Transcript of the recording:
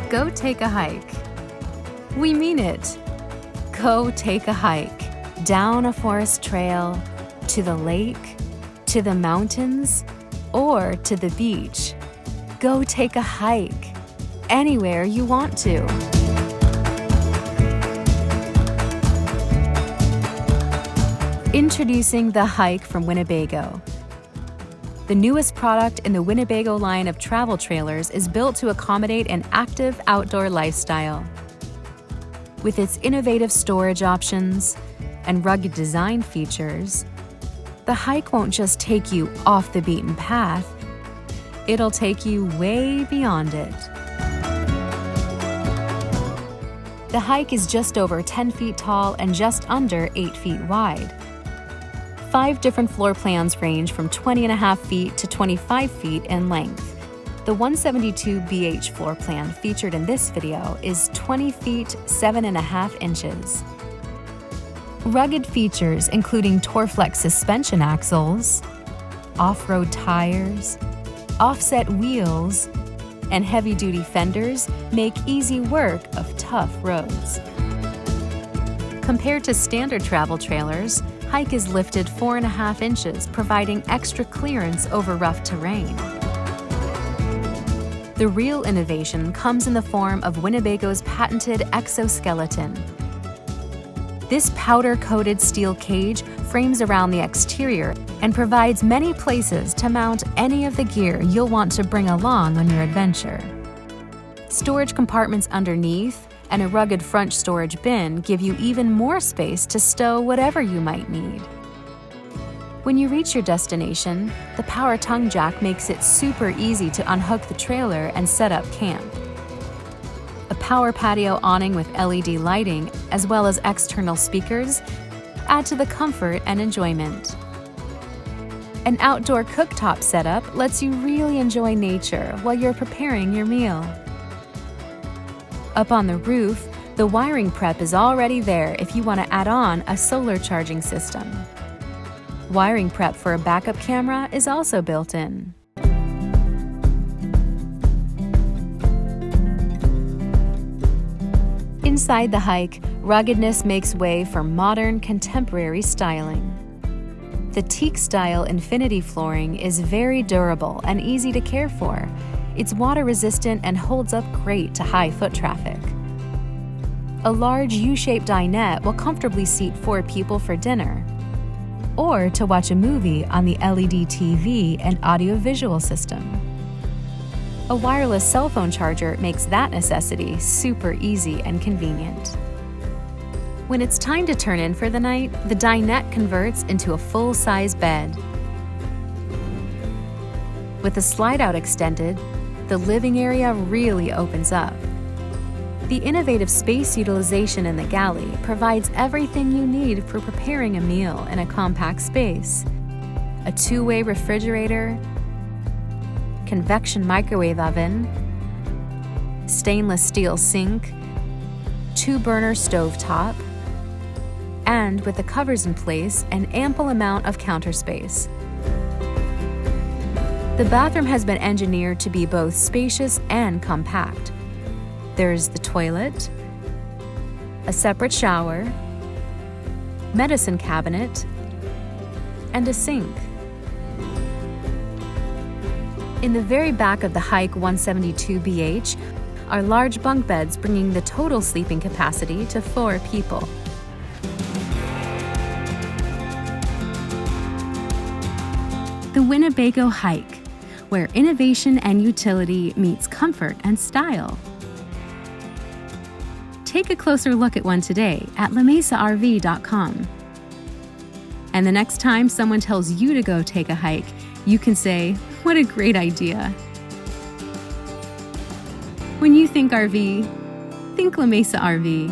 Go take a hike. We mean it. Go take a hike down a forest trail, to the lake, to the mountains, or to the beach. Go take a hike anywhere you want to. Introducing the Hike from Winnebago. The newest product in the Winnebago line of travel trailers is built to accommodate an active outdoor lifestyle. With its innovative storage options and rugged design features, the Hike won't just take you off the beaten path, it'll take you way beyond it. The Hike is just over 10 feet tall and just under 8 feet wide. 5 different floor plans range from 20.5 feet to 25 feet in length. The 172BH floor plan featured in this video is 20 feet 7.5 inches. Rugged features including Torflex suspension axles, off-road tires, offset wheels, and heavy-duty fenders make easy work of tough roads. Compared to standard travel trailers, Hike is lifted 4.5 inches, providing extra clearance over rough terrain. The real innovation comes in the form of Winnebago's patented Exoskeleton. This powder-coated steel cage frames around the exterior and provides many places to mount any of the gear you'll want to bring along on your adventure. Storage compartments underneath and a rugged front storage bin give you even more space to stow whatever you might need. When you reach your destination, the power tongue jack makes it super easy to unhook the trailer and set up camp. A power patio awning with LED lighting, as well as external speakers, add to the comfort and enjoyment. An outdoor cooktop setup lets you really enjoy nature while you're preparing your meal. Up on the roof, the wiring prep is already there if you want to add on a solar charging system. Wiring prep for a backup camera is also built in. Inside the Hike, ruggedness makes way for modern, contemporary styling. The teak-style infinity flooring is very durable and easy to care for. It's water-resistant and holds up great to high foot traffic. A large U-shaped dinette will comfortably seat 4 people for dinner, or to watch a movie on the LED TV and audio-visual system. A wireless cell phone charger makes that necessity super easy and convenient. When it's time to turn in for the night, the dinette converts into a full-size bed. With the slide-out extended, the living area really opens up. The innovative space utilization in the galley provides everything you need for preparing a meal in a compact space. A 2-way refrigerator, convection microwave oven, stainless steel sink, 2-burner stovetop, and with the covers in place, an ample amount of counter space. The bathroom has been engineered to be both spacious and compact. There's the toilet, a separate shower, medicine cabinet, and a sink. In the very back of the Hike 172BH are large bunk beds, bringing the total sleeping capacity to 4 people. The Winnebago Hike, where innovation and utility meets comfort and style. Take a closer look at one today at lamesarv.com. And the next time someone tells you to go take a hike, you can say, "What a great idea." When you think RV, think La Mesa RV.